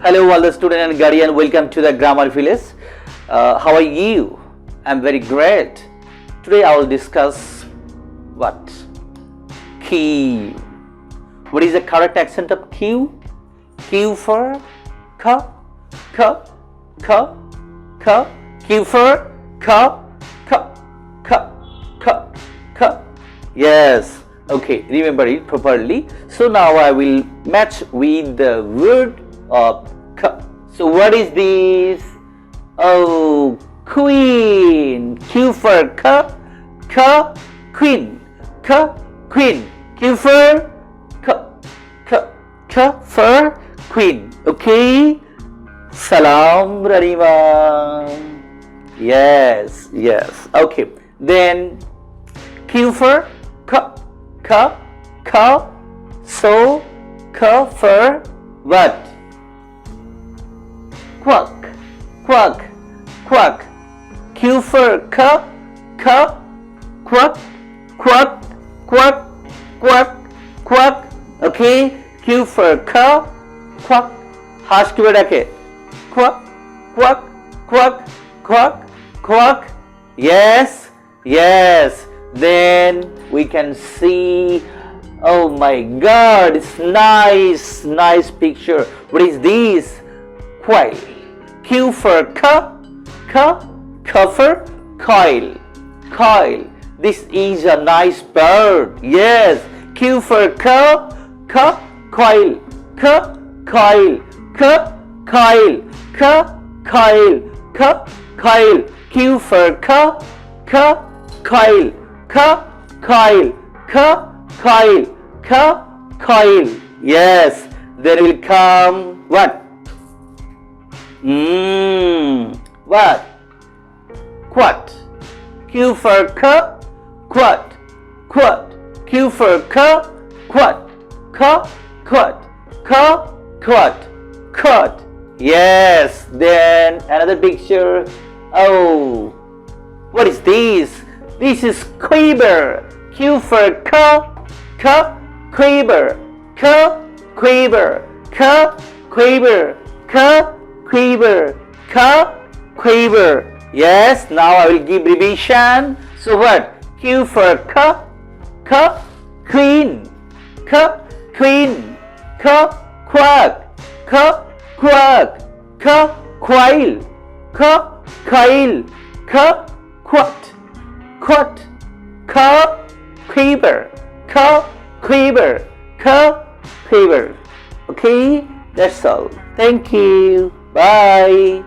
Hello all the student and guardian, welcome to the Grammar Village. How are you? I'm very great. Today I will discuss what? Q. What is the correct accent of Q? Q for K, K, K, K. Q for K, K, K, K, K. Yes. Okay, remember it properly. So now I will match with the word of K. So what is this? Oh, queen. Q for K, K, queen, K, queen. Q for K, K, K for queen. Okay. Salam Rarima. Yes, yes. Okay. Then Q for K, K, K. So K for what? Quack, quack, quack. Q for K, K, quack, quack, quack, quack, quack. Okay. Q for K, quack. হাঁস কিভাবে ডাকে? Quack, quack, quack, quack, quack. Yes, yes. Then we can see. Oh my God! It's nice, nice picture. What is this? Quail. Q for K, K, K for coil, coil. This is a nice bird. Yes. Q for K, K, coil, K, coil, K, coil, K, coil, K, coil. Q for K, K, coil, K, coil, K, coil, K, coil. Yes. There will come what? What? Quat. Q for K, quat, quat. Q for K, quat, K, quat, K, quat, quat. Yes. Then another picture. Oh, what is this? This is quiver. Q for K, K, quiver, K, quiver, K, quiver, K, quiver, K, quiver. Yes, now I will give revision. So what? Q for K, K, queen, K, queen, K, quack, K, quack, K, quail, K, quail, K, quat, quat, K, quiver, K, quiver, K, quiver. Okay, that's all. Thank you. Bye.